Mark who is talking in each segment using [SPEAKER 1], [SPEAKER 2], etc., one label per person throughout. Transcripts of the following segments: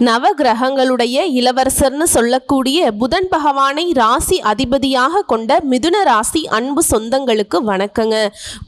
[SPEAKER 1] நவகிரகங்களுடைய இளவரசர்னு சொல்லக்கூடிய புதன் பகவானை ராசி அதிபதியாக கொண்ட மிதுன ராசி அன்பு சொந்தங்களுக்கு வணக்கங்க.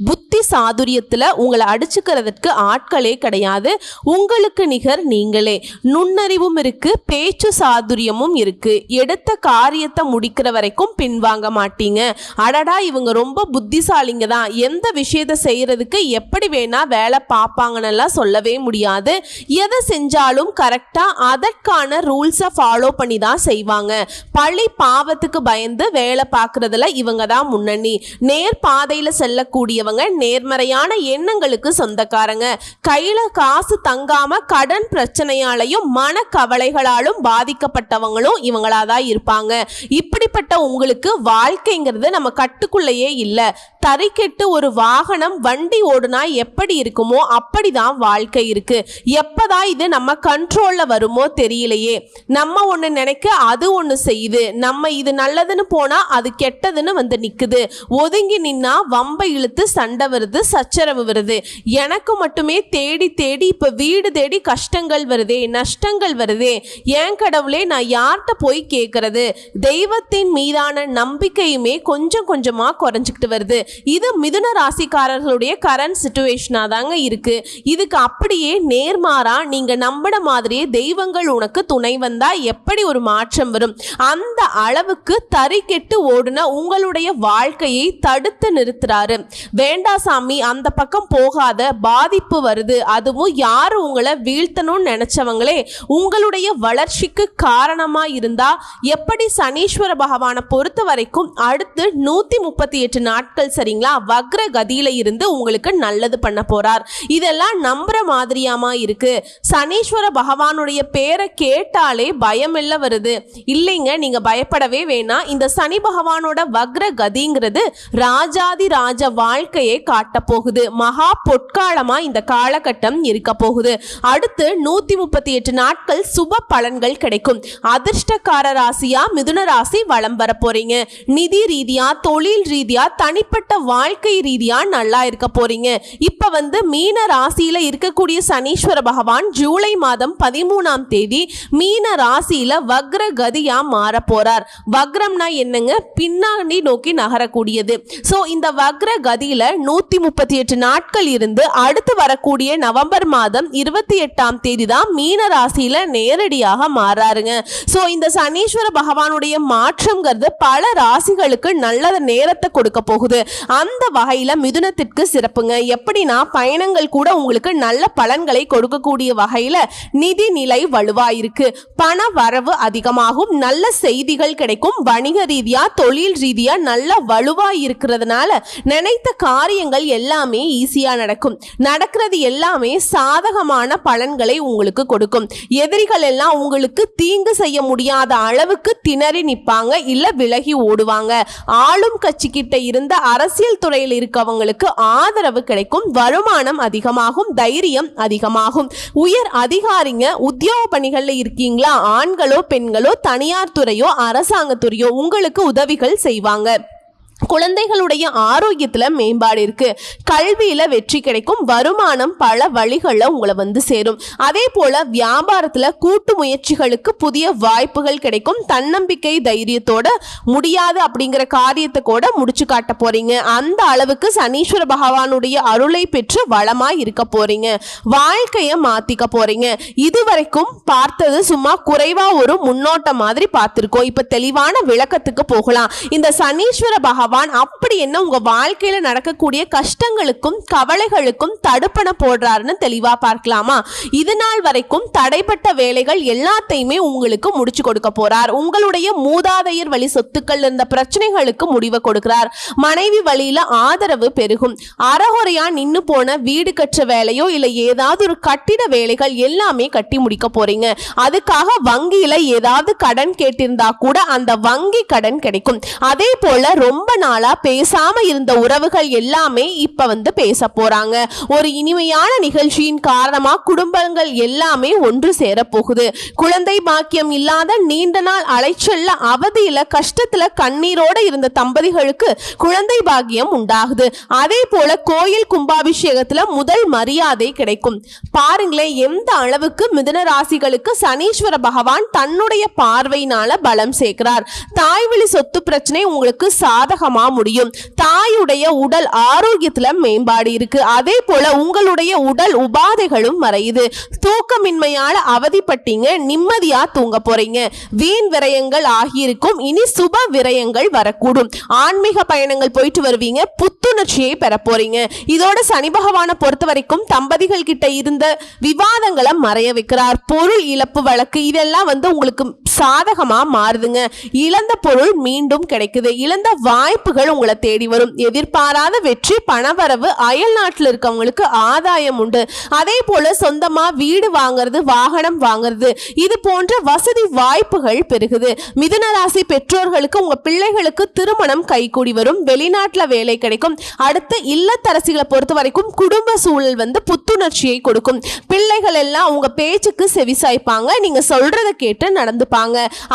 [SPEAKER 1] புத்தி சாதுரியத்தில் உங்களை அடிச்சுக்கிறதுக்கு ஆட்களே கிடையாது. உங்களுக்கு நிகர் நீங்களே. நுண்ணறிவும் இருக்கு, பேச்சு சாதுரியமும் இருக்கு. எடுத்த காரியத்தை முடிக்கிற வரைக்கும் பின்வாங்க மாட்டீங்க. அடடா இவங்க ரொம்ப புத்திசாலிங்க தான், எந்த விஷயத்தை செய்யறதுக்கு எப்படி வேணா வேலை பார்ப்பாங்கன்னு சொல்லவே முடியாது. எதை செஞ்சாலும் கரெக்டா அதற்கான ரூல்ஸை ஃபாலோ பண்ணி தான் செய்வாங்க. பழி பாவத்துக்கு பயந்து வேலை பார்க்கறதுல இவங்க தான் முன்னணி. நேர் பாதையில் செல்லக்கூடியவங்க, நேர்மறையான எண்ணங்களுக்கு சொந்தக்காரங்க. கையில காசு தங்காம கடன் பிரச்சனையாலையும் மன கவலைகளாலும் பாதிக்கப்பட்டவங்களும் இவங்களா தான் இருப்பாங்க. இப்படிப்பட்ட உங்களுக்கு வாழ்க்கைங்கிறது நம்ம கட்டுக்குள்ளேயே இல்லை. தறிக்கெட்டு ஒரு வாகனம் வண்டி ஓடுனா எப்படி இருக்குமோ அப்படிதான் வாழ்க்கை இருக்கு. எப்பதான் இது நம்ம கண்ட்ரோல்ல வருமோ தெரியலையே. நம்ம ஒண்ணு நினைக்க அது ஒண்ணு செய்யுது. நம்ம இது நல்லதுன்னு போனா அது கெட்டதுன்னு வந்து நிக்குது. ஒதுங்கி நின்னா வம்பை இழுத்து சண்டை வருது, சச்சரவு வருது. எனக்கு மட்டுமே தேடி தேடி இப்ப வீடு தேடி கஷ்டங்கள் வருதே, நஷ்டங்கள் வருதே. ஏன் கடவுளே நான் யார்கிட்ட போய் கேட்கறது? தெய்வத்தின் மீதான நம்பிக்கையுமே கொஞ்சம் கொஞ்சமா குறைஞ்சிக்கிட்டு வருது. இது மிதுன ராசிக்காரர்களுடைய கரண்ட் சிச்சுவேஷனா தாங்க இருக்கு. இதுக்கு அப்படியே நேர்மாறா நீங்க நம்பின மாதிரியே தெய்வங்கள் உனக்கு துணை வந்தா எப்படி ஒரு மாற்றம் வரும்? அந்த அளவுக்கு தறிக்கெட்டு ஓடுன உங்களுடைய வாழ்க்கையை தடுத்து நிறுத்துறாரு. வேண்டா சாமி, அந்த பக்கம் போகாத, பாதிப்பு வருது. அதுவும் யாரு உங்களை வீழ்த்தணும்னு நினைச்சவங்களே உங்களுடைய வளர்ச்சிக்கு காரணமா இருந்தா எப்படி சனீஸ்வர பகவானை பொறுத்த வரைக்கும் அடுத்து 138 நாட்கள் சரிங்களா வக்ர கதியில இருந்து உங்களுக்கு நல்லது பண்ண போறார். இதெல்லாம் நம்புற மாதிரியாமா இருக்கு. சனீஸ்வர பகவானுடைய பேரை கேட்டாலே பயம் இல்ல வருது. இல்லைங்க, நீங்க பயப்படவே வேணாம். இந்த சனி பகவானோட வக்ர கதிங்கிறது ராஜாதி ராஜ வாழ்க்கையை காட்ட போகுது. மகா பொற்காலமா இந்த காலகட்டம் இருக்க போகுது. அடுத்து 138 நாட்கள் சுப பலன்கள் கிடைக்கும். அதிர்ஷ்டக்கார ராசியா மிதுன ராசி வலம் வர போறீங்க. நிதி ரீதியா, தொழில் ரீதியா, தனிப்பட்ட வாழ்க்கை ரீதியா நல்லா இருக்க போறீங்க. இப்ப மீன ராசியில இருக்கக்கூடிய சனீஸ்வர பகவான் ஜூலை மாதம் 13ஆம் தேதி மீன ராசியில வக்ர கதியா மாற போறார். வக்ரம்னா என்னங்க? பின்னாடி நோக்கி நகரக்கூடியது. சோ இந்த வக்ர கதியில 138 நாட்கள் இருந்து அடுத்து வரக்கூடிய நவம்பர் மாதம் 28ஆம் தேதி தான் மீன ராசியில நேரடியாக மாறாருங்க. சோ இந்த சனீஸ்வர பகவானுடைய மாற்றம்ங்கிறது பல ராசிகளுக்கு நல்ல நேரத்தை கொடுக்க போகுது. அந்த வகையில மிதுனத்திற்கு சிறப்புங்க. எப்படின்னா பயணங்கள் கூட உங்களுக்கு நல்ல பலன்களை கொடுக்கக்கூடிய வகையில நிதி நிலை வலுவாயிருக்கு. பண வரவு அதிகமாகும். நல்ல செய்திகள் கிடைக்கும். வணிக ரீதியா, தொழில் ரீதியா நல்ல வலுவாய் இருக்கிறதுனால நினைத்த காரியங்கள் எல்லாமே ஈஸியா நடக்கும். நடக்கிறது எல்லாமே சாதகமான பலன்களை உங்களுக்கு கொடுக்கும். எதிரிகள் எல்லாம் உங்களுக்கு தீங்கு செய்ய முடியாத அளவுக்கு திணறி நிற்பாங்க, இல்ல விலகி ஓடுவாங்க. ஆளும் கட்சி கிட்ட இருந்த அரசியல் துறையில் இருக்கவங்களுக்கு ஆதரவு கிடைக்கும். வருமானம் அதிகமாகும், தைரியம் அதிகமாகும். உயர் அதிகாரிங்க, உத்தியோக பணிகள்ல இருக்கீங்களா, ஆண்களோ பெண்களோ, தனியார் துறையோ அரசாங்கத்துறையோ உங்களுக்கு உதவிகள் செய்வாங்க. குழந்தைகளுடைய ஆரோக்கியத்துல மேம்பாடு இருக்கு. கல்வியில வெற்றி கிடைக்கும். வருமானம் பல வழிகளில் உங்களை சேரும். அதே போல வியாபாரத்துல கூட்டு முயற்சிகளுக்கு புதிய வாய்ப்புகள் கிடைக்கும். தன்னம்பிக்கை தைரியத்தோட முடியாது அப்படிங்கிற காரியத்தை கூட முடிச்சு காட்ட போறீங்க. அந்த அளவுக்கு சனீஸ்வர பகவானுடைய அருளை பெற்று வளமாய் இருக்க போறீங்க. வாழ்க்கைய மாத்திக்க போறீங்க. இதுவரைக்கும் பார்த்தது சும்மா குறைவா ஒரு முன்னோட்டம் மாதிரி பார்த்திருக்கோம். இப்ப தெளிவான விளக்கத்துக்கு போகலாம். இந்த சனீஸ்வர பகவான் அப்படி என்ன உங்க வாழ்க்கையில நடக்கக்கூடிய கஷ்டங்களுக்கும் கவலைகளுக்கும் தடுப்பண போடுறாருன்னு தெளிவா பார்க்கலாமா? இது நாள் வரைக்கும் தடைப்பட்ட வேலைகள் எல்லாத்தையுமே உங்களுக்கு முடிச்சு கொடுக்க போறார். உங்களுடைய மூதாதையர் வழி சொத்துக்கள் இருந்த பிரச்சனைகளுக்கு முடிவு கொடுக்கிறார். மனைவி வழியில ஆதரவு பெருகும். அறகுறையா நின்னு போன வீடு கற்ற வேலையோ இல்ல ஏதாவது ஒரு கட்டிட வேலைகள் எல்லாமே கட்டி முடிக்க போறீங்க. அதுக்காக வங்கியில ஏதாவது கடன் கேட்டிருந்தா கூட அந்த வங்கி கடன் கிடைக்கும். அதே போல ரொம்ப நாளா பேசாம இருந்த உறவுகள் எல்லாமே இப்ப வந்து பேச போறாங்க. ஒரு இனிமையான நிகழ்ச்சியின் காரணமா குடும்பங்கள் எல்லாமே ஒன்று சேர போகுது. குழந்தை பாக்கியம் இல்லாத நீண்ட நாள் அலைச்சல்ல அவதியில கஷ்டத்துல கண்ணீரோட இருந்த தம்பதிகளுக்கு குழந்தை பாக்கியம் உண்டாகுது. அதே போல கோயில் கும்பாபிஷேகத்துல முதல் மரியாதை கிடைக்கும். பாருங்களேன் எந்த அளவுக்கு மிதுன ராசிகளுக்கு சனீஸ்வர பகவான் தன்னுடைய பார்வையினால பலம் சேர்க்கிறார். தாய்வழி சொத்து பிரச்சனை உங்களுக்கு சாதகமா முடியும். தாயுடைய உடல் ஆரோக்கியத்துல மேம்பாடு இருக்கு. அதே போல உங்களுடைய உடல் உபாதைகளும் மறையுது. தூக்கமின்மையால அவதிப்பட்டீங்க, நிம்மதியா தூங்க போறீங்க. வீண் விரயங்கள் ஆகியிருக்கும், இனி சுப விரயங்கள் வரக்கூடும். ஆன்மீக பயணங்கள் போயிட்டு வருவீங்க, புத்துணர்ச்சியை பெற போறீங்க. இதோட சனி பகவானை பொறுத்த வரைக்கும் தம்பதிகள் கிட்ட இருந்த விவாதங்களை மறைய வைக்கிறார். பொருள் இழப்பு வழக்கு இதெல்லாம் வந்து உங்களுக்கு சாதகமா மாறுதுங்க. இழந்த பொருள் மீண்டும் கிடைக்குது. இழந்த வாய்ப்புகள் உங்களை தேடி வரும். எதிர்பாராத வெற்றி, பணவரவு, அயல் நாட்டில் இருக்கவங்களுக்கு ஆதாயம் உண்டு. அதே போல சொந்தமா வீடு வாங்குறது, வாகனம் வாங்குறது, இது போன்ற வசதி வாய்ப்புகள் பெருகுது. மிதுன ராசி பெற்றோர்களுக்கு உங்க பிள்ளைகளுக்கு திருமணம் கைகூடி வரும். வெளிநாட்டுல வேலை கிடைக்கும். அடுத்து இல்லத்தரசிகளை பொறுத்த வரைக்கும் குடும்ப சூழல் வந்து புத்துணர்ச்சியை கொடுக்கும். பிள்ளைகள் எல்லாம் உங்க பேச்சுக்கு செவிசாய்ப்பாங்க. நீங்க சொல்றத கேட்டு நடந்துப்பாங்க.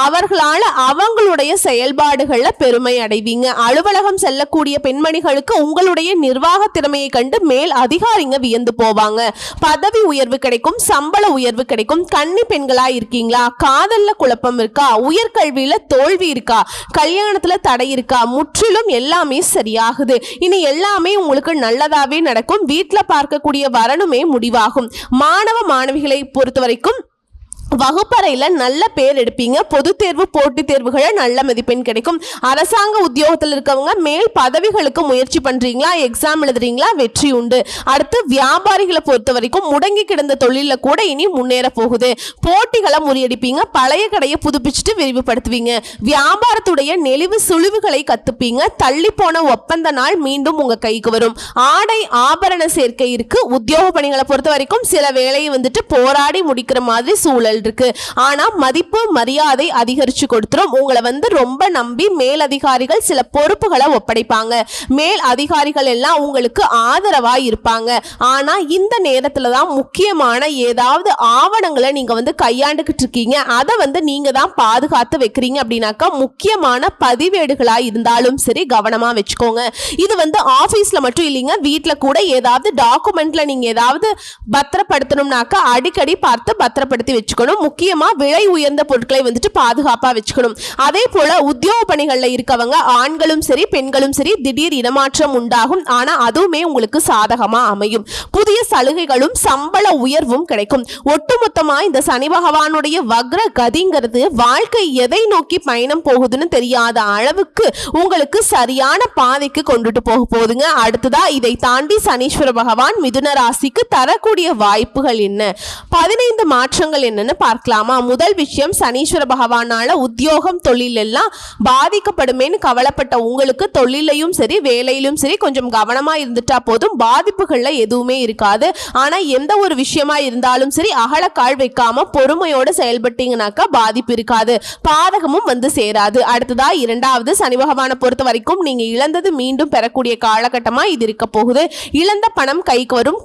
[SPEAKER 1] அவர்களால அவங்களுடைய செயல்பாடுகள்ல பெருமை அடைவீங்க. அலுவலகம் செல்லக்கூடிய பெண்மணிகளுக்கு உங்களுடைய நிர்வாக திறமையை கண்டு மேல் அதிகாரிங்க வியந்து போவாங்க. பதவி உயர்வு கிடைக்கும், சம்பள உயர்வு கிடைக்கும். கன்னி பெண்களா இருக்கீங்களா? காதல்ல குழப்பம் இருக்கா? உயர்கல்வியில தோல்வி இருக்கா? கல்யாணத்துல தடை இருக்கா? முற்றிலும் எல்லாமே சரியாகுது. இனி எல்லாமே உங்களுக்கு நல்லதாவே நடக்கும். வீட்டுல பார்க்கக்கூடிய வரணுமே முடிவாகும். மாணவ மாணவிகளை பொறுத்த வரைக்கும் வகுப்பறையில நல்ல பேர் எடுப்பீங்க. பொது தேர்வு, போட்டித் தேர்வுகளை நல்ல மதிப்பெண் கிடைக்கும். அரசாங்க உத்தியோகத்தில் இருக்கவங்க மேல் பதவிகளுக்கு முயற்சி பண்றீங்களா, எக்ஸாம் எழுதுறீங்களா, வெற்றி உண்டு. அடுத்து வியாபாரிகளை பொறுத்த வரைக்கும் முடங்கி கிடந்த தொழில கூட இனி முன்னேற போகுது. போட்டிகளை முறியடிப்பீங்க. பழைய கடையை புதுப்பிச்சுட்டு விரிவுபடுத்துவீங்க. வியாபாரத்துடைய நெளிவு சுழிவுகளை கத்துப்பீங்க. தள்ளி போன ஒப்பந்த நாள் மீண்டும் உங்க கைக்கு வரும். ஆடை ஆபரண சேர்க்கை இருக்கு. உத்தியோக பணிகளை பொறுத்த வரைக்கும் சில வேலையை வந்துட்டு போராடி முடிக்கிற மாதிரி சூழல் இருக்கு. ஆனா மதிப்பு மரியாதை அதிகரிச்சு கொடுத்துரும். உங்களை வந்து ரொம்ப நம்பி மேல் அதிகாரிகள் சில பொறுப்புகளை ஒப்படைப்பாங்க. மேல் அதிகாரிகள் எல்லாம் உங்களுக்கு ஆதரவா இருப்பாங்க. ஆனா இந்த நேரத்துல தான் முக்கியமான ஏதாவது ஆவணங்களை நீங்க வந்து கையாண்டுகிட்டு இருக்கீங்க. அதை வந்து நீங்க தான் பாதுகாத்து வைக்கிறீங்க அப்படின்னாக்கா முக்கியமான பதிவேடுகளா இருந்தாலும் சரி கவனமா வச்சுக்கோங்க. இது வந்து ஆபீஸ்ல மட்டும் இல்லைங்க, வீட்டுல கூட ஏதாவது டாக்குமெண்ட்ல நீங்க ஏதாவது பத்திரப்படுத்தணும்னாக்கா அடிக்கடி பார்த்து பத்திரப்படுத்தி வச்சுக்கணும். முக்கியமா விலை உயர்ந்த பொருட்களை வந்துட்டு பாதுகாப்பா வச்சுக்கணும். அதே போல உத்தியோக பணிகள்ல இருக்கவங்க ஆண்களும் சரி பெண்களும் சரி திடீர் இடமாற்றம் உண்டாகும். ஆனா அதுவுமே உங்களுக்கு சாதகமா அமையும். புதிய சலுகைகளும் சம்பள உயர்வும் கிடைக்கும். ஒட்டுமொத்தமா இந்த சனி பகவானுடைய வக்ர கதிங்கிறது வாழ்க்கை எதை நோக்கி பயணம் போகுதுன்னு தெரியாத அளவுக்கு உங்களுக்கு சரியான பாதைக்கு கொண்டுட்டு போக போகுதுங்க. அடுத்ததா இதை தாண்டி சனீஸ்வர பகவான் மிதுன ராசிக்கு தரக்கூடிய வாய்ப்புகள் என்ன, 15 மாற்றங்கள் என்னன்னு பார்க்கலாமா? முதல் விஷயம், சனீஸ்வர பகவானால உத்தியோகம் தொழில் எல்லாம் பாதிக்கப்படுமேன்னு கவலைப்பட்ட உங்களுக்கு தொழிலையும் சரி வேலையிலும் சரி கொஞ்சம் கவனமா இருந்துட்டா போதும். பாதிப்புகள்ல எதுவுமே இருக்காது. ஆனா எந்த ஒரு விஷயமா இருந்தாலும் சரி அகலக்கால் வைக்காம பொறுமையோட செயல்பட்டீங்கன்னாக்கா பாதிப்பு இருக்காது, பாதகமும் வந்து சேராது. அடுத்ததா இரண்டாவது, சனி பகவானை பொறுத்த வரைக்கும் நீங்க இழந்தது மீண்டும் பெறக்கூடிய காலகட்டமா இது இருக்க போகுது. இழந்த பணம் கைக்கு வரும்.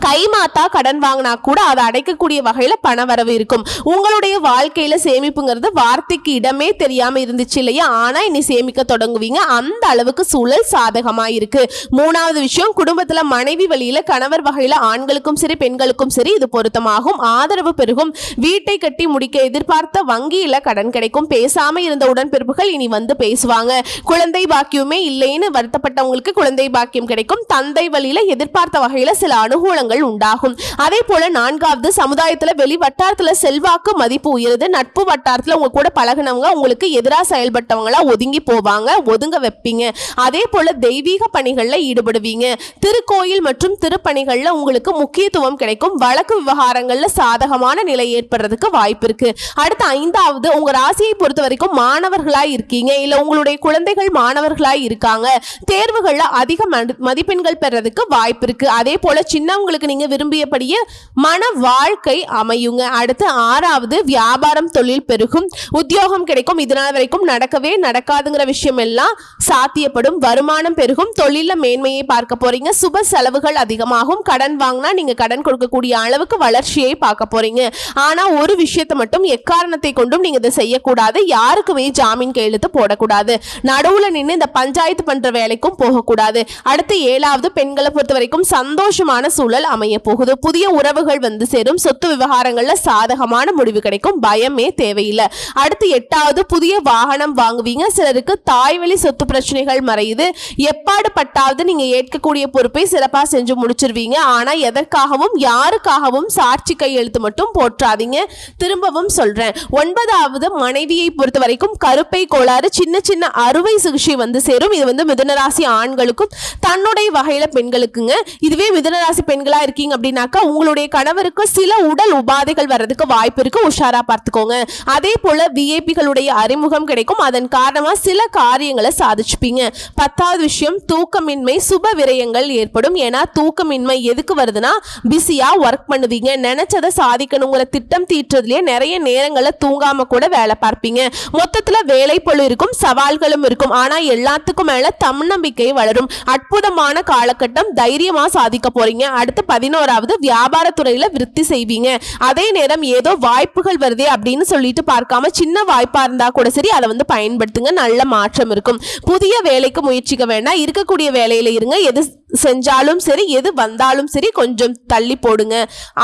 [SPEAKER 1] கைமாத்தா கடன் வாங்கினா கூட அதை அடைக்கக்கூடிய வகையில பண வரவு இருக்கும். உங்களுடைய வாழ்க்கையில சேமிப்புங்கிறது வார்த்தைக்கு இடமே தெரியாம இருந்துச்சு இல்லையா? ஆனா இனி சேமிக்க தொடங்குவீங்க. அந்த அளவுக்கு சூழல் சாதகமா இருக்கு. மூணாவது விஷயம், குடும்பத்துல மனைவி வழியில கணவர் வகையில ஆண்களுக்கும் சரி பெண்களுக்கும் சரி இது பொருத்தமாகும். ஆதரவு பெருகும். வீட்டை கட்டி முடிக்க எதிர்பார்த்த வங்கியில கடன் கிடைக்கும். பேசாம இருந்த உடன்பிறப்புகள் இனி வந்து பேசுவாங்க. குழந்தை பாக்கியமே இல்லைன்னு வருத்தப்பட்டவங்களுக்கு குழந்தை பாக்கியம் கிடைக்கும். தந்தை வழியில எதிர்பார்த்த வகையில சில அனுகூல உண்டாகும். அதே போல நான்காவது, சமுதாயத்துல வெளி வட்டாரத்துல செல்வாக்கு மதிப்பு உயருது. நட்பு வட்டாரத்துல உங்க கூட பழகினவங்க உங்களுக்கு எதிராக செயல்பட்டவங்களா ஒதுங்கி போவாங்க, ஒதுங்க வைப்பீங்க. அதே போல தெய்வீக பணிகள்ல ஈடுபடுவீங்க. திருக்கோயில் மற்றும் திருப்பணிகள்ல உங்களுக்கு முக்கியத்துவம் கிடைக்கும். வழக்கு விவகாரங்கள்ல சாதகமான நிலை ஏற்படுறதுக்கு வாய்ப்பு இருக்கு. அடுத்த ஐந்தாவது, உங்க ராசியை பொறுத்த வரைக்கும் மாணவர்களாய் இருக்கீங்க, இல்ல உங்களுடைய குழந்தைகள் மாணவர்களாய் இருக்காங்க, தேர்வுகள்ல அதிக மதிப்பெண்கள் பெறதுக்கு வாய்ப்பு இருக்கு. அதே போல சின்னவங்க உங்களுக்கு நீங்க விரும்பியபடியே மன வாழ்க்கை அமையுங்க. அடுத்து 6வது வியாபாரம் தொழில் பெருகும், உத்தியோகம் கிடைக்கும். இதனால் வரைக்கும் நடக்கவே நடக்காதுங்கிற விஷயம் எல்லாம் சாத்தியப்படும், வருமானம் பெருகும், தொழில மேன்மையை பார்க்க போறீங்க, சுப செலவுகள் அதிகமாகும், கடன் வாங்கினா நீங்க கடன் கொடுக்கக்கூடிய அளவுக்கு வளர்ச்சியை பார்க்க போறீங்க. ஆனா ஒரு விஷயத்தை மட்டும் எக்காரணத்தை கொண்டும் நீங்க இதை செய்யக்கூடாது, யாருக்குமே ஜாமீன் கையெழுத்து போடக்கூடாது, நடுவுல நின்று இந்த பஞ்சாயத்து பண்ற வேலைக்கும் போகக்கூடாது. அடுத்து 7வது பெண்களை பொறுத்த வரைக்கும் சந்தோஷமான சூழல் அமைய போகுது, புதிய உறவுகள் வந்து சேரும், சொத்து விவகாரங்கள்ல சாதகமான முடிவு கிடைக்கும், பயமே தேவையில்லை. அடுத்து 8வது புதிய வாகனம் வாங்குவீங்க, சிலருக்கு தாய்வழி சொத்து பிரச்சனைகள் மறையுது, எப்பாடு பட்டாவது நீங்க ஏற்கக்கூடிய பொறுப்பை சிறப்பா செஞ்சு முடிச்சிருவீங்க. ஆனா எதற்காகவும் யாருக்காகவும் சாட்சி கையெழுத்து மட்டும் போற்றாதீங்க. திரும்பவும் சொல்றேன், 9வது மனைவியை பொறுத்த வரைக்கும் கருப்பை கோளாறு, சின்ன சின்ன அறுவை சிகிச்சை வந்து சேரும். இது வந்து மிதுனராசி ஆண்களுக்கும் தன்னுடைய வகையில பெண்களுக்குங்க. இதுவே மிதுனராசி பெண்களா இருக்கீங்க அப்படின்னாக்கா உங்களுடைய கணவருக்கு சில உடல் உபாதைகள் வர்றதுக்கு வாய்ப்பு இருக்கு, உஷாரா பார்த்துக்கோங்க. அதே போல விஐபிகளுடைய அறிமுகம் கிடைக்கும், அதன் காரணமா சில காரியங்களை சாதிச்சுப்பீங்க. 10வது விஷயம் தூக்கமின்மை, சுப விரயங்கள் ஏற்படும். ஏன்னா தூக்கமின்மை எதுக்கு வருதுன்னா பிஸியா ஒர்க் பண்ணுவீங்க, நினைச்சதை சாதிக்கணுங்கிற திட்டம் தீட்டுறதுலயே நிறைய நேரங்களை தூங்காம கூட வேலை பார்ப்பீங்க. மொத்தத்துல வேலை பளு இருக்கும், சவால்களும் இருக்கும். ஆனா எல்லாத்துக்கும் மேல தன்னம்பிக்கை வளரும், அற்புதமான காலகட்டம், தைரியமா சாதிக்க போறீங்க. அடுத்து 11வது வியாபாரத்துறையில விருத்தி செய்வீங்க. அதே நேரம் ஏதோ வாய்ப்புகள் வருதே அப்படின்னு சொல்லிட்டு பார்க்காம சின்ன வாய்ப்பா இருந்தா கூட சரி அதை வந்து பயன்படுத்துங்க, நல்ல மாற்றம் இருக்கும். புதிய வேலைக்கு முயற்சிக்க வேண்டாம், இருக்கக்கூடிய வேலையில இருங்க, எது செஞ்சாலும் சரி எது வந்தாலும் சரி கொஞ்சம் தள்ளி போடுங்க.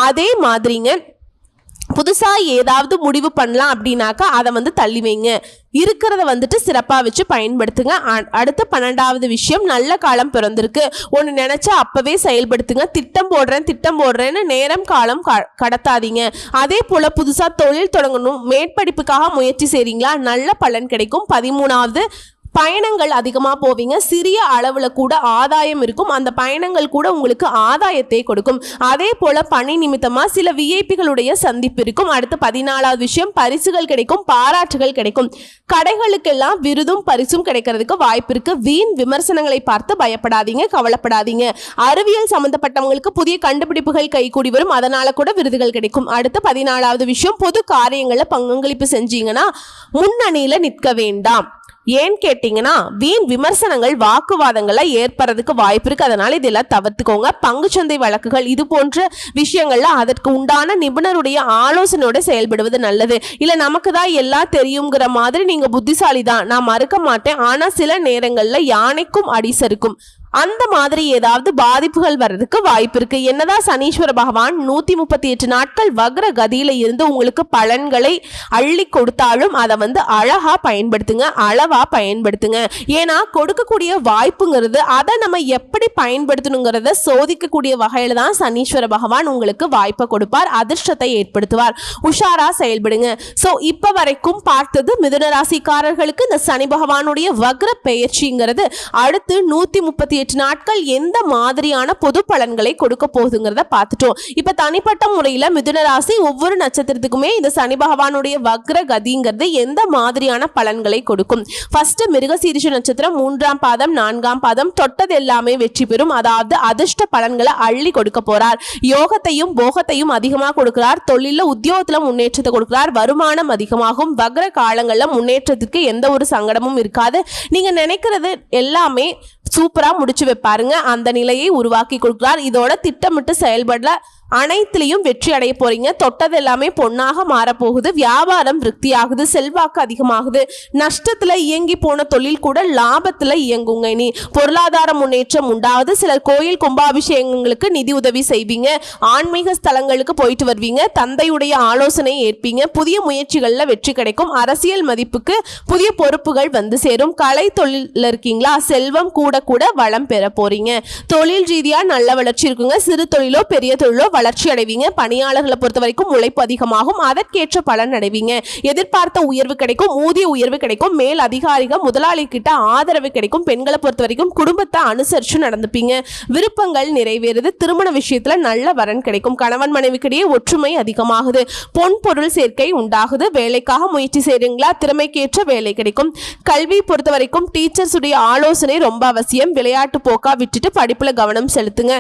[SPEAKER 1] அதே மாதிரிங்க புதுசா ஏதாவது முடிவு பண்ணலாம் அப்படின்னாக்கா அதை வந்து தள்ளி வைங்க, இருக்கிறத வந்துட்டு சிறப்பாக வச்சு பயன்படுத்துங்க. அடுத்து 12வது விஷயம் நல்ல காலம் பிறந்திருக்கு, ஒன்று நினைச்சா அப்பவே செயல்படுத்துங்க, திட்டம் போடுறேன்னு நேரம் காலம் கடத்தாதீங்க. அதே போல புதுசா தொழில் தொடங்கணும், மேற்படிப்புக்காக முயற்சி செய்றீங்களா, நல்ல பலன் கிடைக்கும். 13வது பயணங்கள் அதிகமாக போவீங்க, சிறிய அளவில் கூட ஆதாயம் இருக்கும், அந்த பயணங்கள் கூட உங்களுக்கு ஆதாயத்தை கொடுக்கும். அதே போல பணி நிமித்தமாக சில விஐபிகளுடைய சந்திப்பு இருக்கும். அடுத்து 14வது விஷயம் பரிசுகள் கிடைக்கும், பாராட்டுகள் கிடைக்கும், கடைகளுக்கெல்லாம் விருதும் பரிசும் கிடைக்கிறதுக்கு வாய்ப்பு இருக்கு. வீண் விமர்சனங்களை பார்த்து பயப்படாதீங்க, கவலைப்படாதீங்க. அறிவியல் சம்பந்தப்பட்டவங்களுக்கு புதிய கண்டுபிடிப்புகள் கைகூடி வரும், அதனால கூட விருதுகள் கிடைக்கும். அடுத்து 14வது விஷயம் பொது காரியங்களில் பங்களிப்பு செஞ்சீங்கன்னா முன்னணியில நிற்க வேண்டாம். ஏன்னு கேட்டீங்கன்னா வீண் விமர்சனங்கள் வாக்குவாதங்களை ஏற்படுறதுக்கு வாய்ப்பு இருக்கு, அதனால இதெல்லாம் தவிர்த்துக்கோங்க. பங்குச்சந்தை வழக்குகள் இது போன்ற விஷயங்கள்ல அதற்கு உண்டான நிபுணருடைய ஆலோசனையோட செயல்படுவது நல்லது. இல்ல நமக்கு தான் எல்லாம் தெரியுங்கிற மாதிரி நீங்க புத்திசாலி தான், நான் மறுக்க மாட்டேன், ஆனா சில நேரங்கள்ல யானைக்கும் அடிசருக்கும் அந்த மாதிரி ஏதாவது பாதிப்புகள் வர்றதுக்கு வாய்ப்பு இருக்கு. என்னதான் சனீஸ்வர பகவான் 138 நாட்கள் வக்ர கதியில இருந்து உங்களுக்கு பலன்களை அள்ளி கொடுத்தாலும் அதை வந்து அழகா பயன்படுத்துங்க, அளவா பயன்படுத்துங்க. ஏன்னா கொடுக்கக்கூடிய வாய்ப்புங்கிறது அதை நம்ம எப்படி பயன்படுத்தணுங்கிறத சோதிக்கக்கூடிய வகையில தான் சனீஸ்வர பகவான் உங்களுக்கு வாய்ப்பை கொடுப்பார், அதிர்ஷ்டத்தை ஏற்படுத்துவார். உஷாரா செயல்படுங்க. சோ இப்ப வரைக்கும் பார்த்தது மிதுன ராசிக்காரர்களுக்கு இந்த சனி பகவானுடைய வக்ர பெயர்ச்சிங்கிறது அடுத்து 138 நாட்கள் எந்த மாதிரியான பொது பலன்களை கொடுக்க போகுதுங்கிறத பார்த்துட்டோம். இப்ப தனிப்பட்ட முறையில மிதுன ராசி ஒவ்வொரு நட்சத்திரத்துக்குமே இந்த சனி பகவானுடைய வக்ர கதிங்கிறது எந்த மாதிரியான பலன்களை கொடுக்கும். ஃபர்ஸ்ட் மிருகசீரிஷ நட்சத்திரம் 3ஆம் பாதம் 4ஆம் பாதம் தொட்டது எல்லாமே வெற்றி பெறும், அதாவது அதிர்ஷ்ட பலன்களை அள்ளி கொடுக்க போறார். யோகத்தையும் போகத்தையும் அதிகமாக கொடுக்கிறார், தொழில உத்தியோகத்துல முன்னேற்றத்தை கொடுக்கிறார், வருமானம் அதிகமாகும், வக்ர காலங்கள்ல முன்னேற்றத்துக்கு எந்த ஒரு சங்கடமும் இருக்காது, நீங்க நினைக்கிறது எல்லாமே சூப்பரா முடிச்சு வைப்பாருங்க, அந்த நிலையை உருவாக்கி கொடுக்கிறார். இதோட திட்டமிட்டு செயல்பட அனைத்திலையும் வெற்றி அடைய போறீங்க. தொட்டது எல்லாமே பொன்னாக மாறப்போகுது, வியாபாரம் விருத்தியாகுது, செல்வாக்கு அதிகமாகுது, நஷ்டத்துல இயங்கி போன தொழில் கூட லாபத்துல இயங்குங்க. இனி பொருளாதார முன்னேற்றம் உண்டாவது, சிலர் கோயில் கும்பாபிஷேகங்களுக்கு நிதி உதவி செய்வீங்க, ஆன்மீக ஸ்தலங்களுக்கு போயிட்டு வருவீங்க, தந்தையுடைய ஆலோசனை ஏற்பீங்க, புதிய முயற்சிகள்ல வெற்றி கிடைக்கும், அரசியல் மதிப்புக்கு புதிய பொறுப்புகள் வந்து சேரும், கலை தொழில் இருக்கீங்களா செல்வம் கூட கூட வளம் பெற போறீங்க, தொழில் ரீதியா நல்ல வளர்ச்சி இருக்குங்க, சிறு தொழிலோ பெரிய தொழிலோ வளர்ச்சி அடைவீங்க. பணியாளர்களை பொறுத்த வரைக்கும் உழைப்பு அதிகமாகும், அதற்கேற்ற பலன் அடைவீங்க. எதிர்பார்த்த உயர்வு கிடைக்கும், ஊதிய உயர்வு கிடைக்கும், மேல் அதிகாரிகள் முதலாளி கிட்ட ஆதரவு கிடைக்கும். பெண்களை பொறுத்த வரைக்கும் குடும்பத்தை அனுசரிச்சு நடந்துப்பீங்க. விருப்பங்கள் நிறைவேறுது. திருமண விஷயத்துல நல்ல வரன் கிடைக்கும். கணவன் மனைவிக்கிடையே ஒற்றுமை அதிகமாகுது. பொன் பொருள் சேர்க்கை உண்டாகுது. வேலைக்காக முயற்சி செய்றீங்களா? திறமைக்கேற்ற வேலை கிடைக்கும். கல்வி பொறுத்த வரைக்கும் டீச்சர்ஸ் உடைய ஆலோசனை ரொம்ப அவசியம். விளையாட்டு போக்கா விட்டுட்டு படிப்புல கவனம் செலுத்துங்க.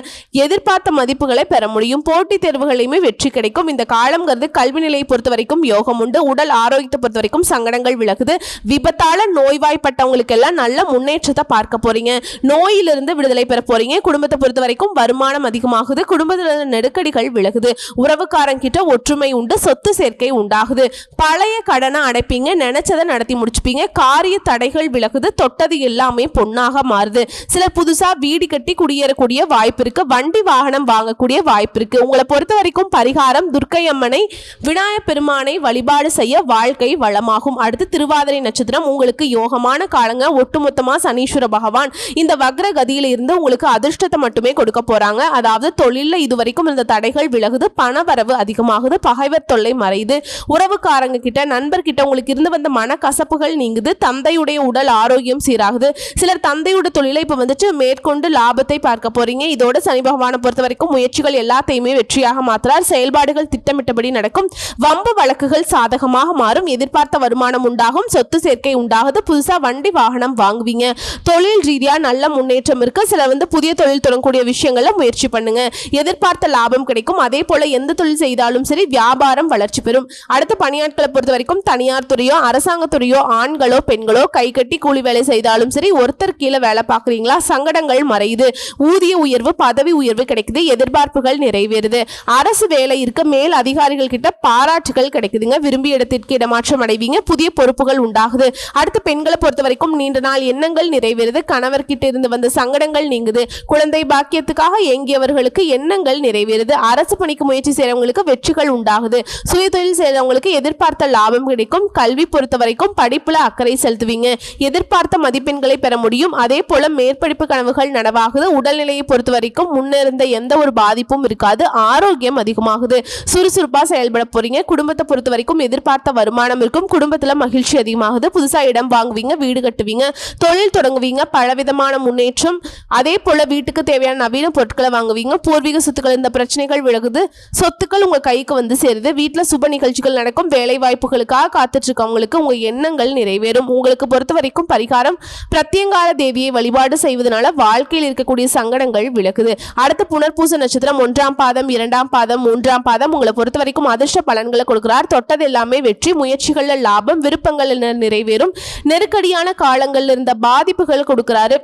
[SPEAKER 1] எதிர்பார்த்த மதிப்புகளை பெற முடியும். போட்டித் தேர்வுகளையுமே வெற்றி கிடைக்கும். இந்த காலம்ங்கிறது கல்வி நிலையை பொறுத்த வரைக்கும் யோகம் உண்டு. உடல் ஆரோக்கியத்தை பொறுத்த வரைக்கும் சங்கடங்கள் விலகுது. விபத்தால நோய்வாய்ப்பட்டவங்களுக்கு எல்லாம் நல்ல முன்னேற்றத்தை பார்க்க போறீங்க. நோயிலிருந்து விடுதலை பெற போறீங்க. குடும்பத்தை பொறுத்த வரைக்கும் வருமானம் அதிகமாகுது. குடும்பத்தில் நெருக்கடிகள் விலகுது. உறவுக்காரங்கிட்ட ஒற்றுமை உண்டு. சொத்து சேர்க்கை உண்டாகுது. பழைய கடனை அடைப்பீங்க. நினைச்சதை நடத்தி முடிச்சுப்பீங்க. காரிய தடைகள் விலகுது. தொட்டது எல்லாமே பொன்னாக மாறுது. சிலர் புதுசா வீடு கட்டி குடியேறக்கூடிய வாய்ப்பு இருக்கு. வண்டி வாகனம் வாங்கக்கூடிய வாய்ப்பு இருக்கு. உங்களை பொறுத்த வரைக்கும் பரிகாரம் துர்க்கை அம்மனை, விநாயகப் பெருமானை வழிபாடு செய்ய வாழ்க்கை வளமாகும். அடுத்து திருவாதிரை நட்சத்திரம் உங்களுக்கு யோகமான காலங்க. ஒட்டுமொத்தமா சனீஸ்வர பகவான் இந்த வக்ர கதியில இருந்து உங்களுக்கு அதிர்ஷ்டத்தை மட்டுமே கொடுக்க போறாங்க. அதாவது தொழில இதுவரைக்கும் இருந்த தடைகள் விலகுது. பணவரவு அதிகமாகுது. பகைவர் தொல்லை மறையுது. உறவுக்காரங்க கிட்ட நண்பர்கிட்ட உங்களுக்கு இருந்து வந்த மனக்கசப்புகள் நீங்குது. தந்தையுடைய உடல் ஆரோக்கியம் சீராகுது. சிலர் தந்தையோட தொழிலை இப்ப வந்துட்டு மேற்கொண்டு லாபத்தை பார்க்க போறீங்க. இதோட சனி பகவானை பொறுத்த வரைக்கும் முயற்சிகள் எல்லாத்தையுமே வெற்றியாக மாற்றுறார். செயல்பாடுகள் திட்டமிட்டபடி நடக்கும். வம்பு வழக்குகள் சாதகமாக மாறும். எதிர்பார்த்த வருமானம் உண்டாகும். சொத்து சேர்க்கை உண்டாகுது. புதுசா வண்டி வாகனம் வாங்குவீங்க. தொழில் ரீதியா நல்ல முன்னேற்றம் இருக்கு. சில புதிய தொழில் தொடங்கக்கூடிய விஷயங்கள்ல முயற்சி பண்ணுங்க. எதிர்பார்த்த லாபம் கிடைக்கும். அதே போல எந்த தொழில் செய்தாலும் சரி வியாபாரம் வளர்ச்சி பெறும். அடுத்த பணியாட்களை பொறுத்த வரைக்கும் தனியார் துறையோ அரசாங்க துறையோ ஆண்களோ பெண்களோ கை கட்டி கூலி வேலை செய்தாலும் சரி ஒருத்தர் கீழே வேலை பார்க்குறீங்களா? சங்கடங்கள் மறையுது. ஊதிய உயர்வு பதவி உயர்வு கிடைக்குது. எதிர்பார்ப்புகள் நிறைவேறுது. அரசு வேலை இருக்க மேல் அதிகாரிகள் கிட்ட பாராட்டுகள் கிடைக்குதுங்க. விரும்பிய இடத்திற்கு இடமாற்றம் அடைவீங்க. புதிய பொறுப்புகள் உண்டாகுது. அடுத்து பெண்களை பொறுத்த வரைக்கும் நீண்ட நாள் எண்ணங்கள் நிறைவேறுது. கணவர் கிட்ட இருந்து வந்த சங்கடங்கள் நீங்குது. குழந்தை பாக்கியத்துக்காக ஏங்கியவர்களுக்கு எண்ணங்கள் நிறைவேறுது. அரசு பணிக்கு முயற்சி செய்யறவங்களுக்கு வெற்றிகள் உண்டாகுது. சுய தொழில் செய்யறவங்களுக்கு எதிர்பார்த்த லாபம் கிடைக்கும். கல்வி பொறுத்த வரைக்கும் படிப்புல அக்கறை செலுத்துவீங்க. எதிர்பார்த்த மதிப்பெண்களை பெற முடியும். அதே போல மேற்படிப்பு கனவுகள் நனவாகுது. உடல்நிலையை பொறுத்த வரைக்கும் முன்னிருந்த எந்த ஒரு பாதிப்பும் இருக்காது. ஆரோக்கியம் அதிகமாகுது. சுறுசுறுப்பா செயல்பட போறீங்க. குடும்பத்தை பொறுத்த வரைக்கும் எதிர்பார்த்த வருமானம் இருக்கும். குடும்பத்துல மகிழ்ச்சி அதிகமாகுது. புதுசா இடம் வாங்குவீங்க. வீடு கட்டுவீங்க. தொழில் தொடங்குவீங்க. பலவிதமான முன்னேற்றம். அதே போல வீட்டுக்கு தேவையான நவீன பொருட்களை வாங்குவீங்க. பூர்வீக சொத்துக்கள் இந்த பிரச்சனைகள் விலகுது. சொத்துக்கள் உங்க கைக்கு வந்து சேருது. வீட்டுல சுப நிகழ்ச்சிகள் நடக்கும். வேலை வாய்ப்புகளுக்காக காத்துட்டு இருக்கவங்களுக்கு உங்க எண்ணங்கள் நிறைவேறும். உங்களுக்கு பொறுத்த வரைக்கும் பரிகாரம் பிரத்யங்கார தேவியை வழிபாடு செய்வதனால வாழ்க்கையில் இருக்கக்கூடிய சங்கடங்கள் விலகுது. அடுத்து புனர்பூச நட்சத்திரம் 1ஆம் பாதம் 2ஆம் பாதம் 3ஆம் பாதம் உங்களை பொறுத்த வரைக்கும் அதிர்ஷ்ட பலன்களை கொடுக்கிறார். தொட்டது எல்லாமே வெற்றி. முயற்சிகள்ல லாபம். விருப்பங்கள் நிறைவேறும். நெருக்கடியான காலங்கள்ல இருந்த பாதிப்புகள் கொடுக்கிறாரு.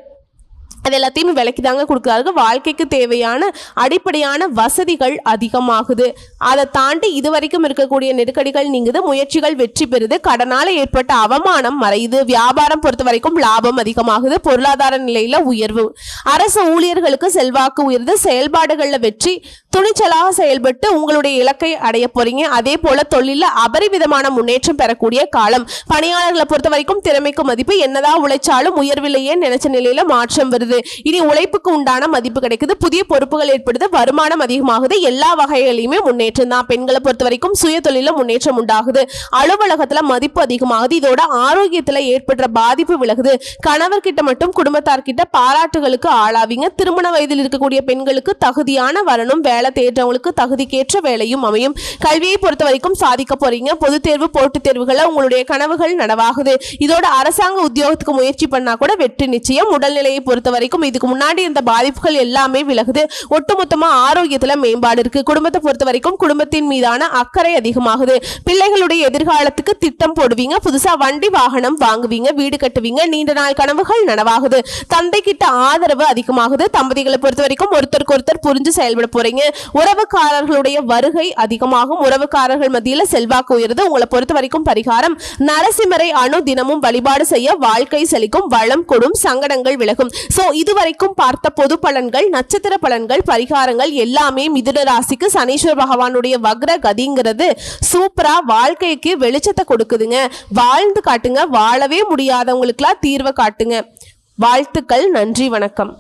[SPEAKER 1] அது எல்லாத்தையும் விலைக்கு தாங்க கொடுக்குறாரு. வாழ்க்கைக்கு தேவையான அடிப்படையான வசதிகள் அதிகமாகுது. அதை தாண்டி இதுவரைக்கும் இருக்கக்கூடிய நெருக்கடிகள் நீங்குது. முயற்சிகள் வெற்றி பெறுது. கடனால ஏற்பட்ட அவமானம் மறையுது. வியாபாரம் பொறுத்த வரைக்கும் லாபம் அதிகமாகுது. பொருளாதார நிலையில உயர்வு. அரசு ஊழியர்களுக்கு செல்வாக்கு உயர்ந்து. செயல்பாடுகள்ல வெற்றி. துணிச்சலாக செயல்பட்டு உங்களுடைய இலக்கை அடைய போறீங்க. அதே போல தொழில அபரிவிதமான முன்னேற்றம் பெறக்கூடிய காலம். பணியாளர்களை பொறுத்த வரைக்கும் திறமைக்கு மதிப்பு. என்னதான் உழைச்சாலும் உயர்வில்லையே நினைச்ச நிலையில மாற்றம் வருது. இனி உழைப்புக்கு உண்டான மதிப்பு கிடைக்குது. புதிய பொறுப்புகள் ஏற்படுது. வருமானம் அதிகமாகுது. எல்லா வகைகளிலுமே முன்னேற்றம் தான். பெண்களை பொறுத்த வரைக்கும் சுய தொழில முன்னேற்றம் உண்டாகுது. அலுவலகத்துல மதிப்பு அதிகமாகுது. இதோட ஆரோக்கியத்துல ஏற்பட்ட பாதிப்பு விலகுது. கணவர் கிட்ட மட்டும் குடும்பத்தார்கிட்ட பாராட்டுகளுக்கு ஆளாவீங்க. திருமண வயதில் இருக்கக்கூடிய பெண்களுக்கு தகுதியான வரணும். வேலை தேடுறவங்களுக்கு தகுதிக்கேற்ற வேலையும் அமையும். கல்வியை பொறுத்த வரைக்கும் சாதிக்க போறீங்க. பொது தேர்வு போட்டித் தேர்வுகளை உங்களுடைய கனவுகள் நனவாகுது. இதோட அரசாங்க உத்தியோகத்துக்கு முயற்சி பண்ணா கூட வெற்றி நிச்சயம். உடல்நிலையை பொறுத்த வரைக்கும் இதுக்கு முன்னாடி இருந்த பாதிப்புகள் எல்லாமே விலகுது. ஒட்டுமொத்தமா ஆரோக்கியத்துல மேம்பாடு இருக்கு. குடும்பத்தை பொறுத்த வரைக்கும் குடும்பத்தின் மீதான அக்கறை அதிகமாகுது. பிள்ளைகளுடைய எதிர்காலத்துக்கு திட்டம் போடுவீங்க. புதுசா வண்டி வாகனம் வாங்குவீங்க. வீடு கட்டுவீங்க. நீண்ட நாள் கனவுகள் நனவாகுது. தந்தை கிட்ட ஆதரவு அதிகமாகுது. தம்பதிகளை பொறுத்த வரைக்கும் ஒருத்தருக்கு ஒருத்தர் புரிஞ்சு செயல்பட போறீங்க. உறவுக்காரர்களுடைய வருகை அதிகமாகும். உறவுக்காரர்கள் மத்தியில செல்வாக்கு உயருது. உங்களை பொறுத்த வரைக்கும் பரிகாரம் நரசிம்மரை அணு தினமும் வழிபாடு செய்ய வாழ்க்கை செழிக்கும். வளம் கொடும். சங்கடங்கள் விலகும். சோ இதுவரைக்கும் பார்த்த பொது பலன்கள், நட்சத்திர பலன்கள், பரிகாரங்கள் எல்லாமே மிதுன ராசிக்கு சனீஸ்வர பகவானுடைய வக்ர கதிங்கிறது சூப்பரா வாழ்க்கைக்கு வெளிச்சத்தை கொடுக்குதுங்க. வாழ்ந்து காட்டுங்க. வாழவே முடியாதவங்களுக்குலாம் தீர்வை காட்டுங்க. வாழ்த்துக்கள். நன்றி. வணக்கம்.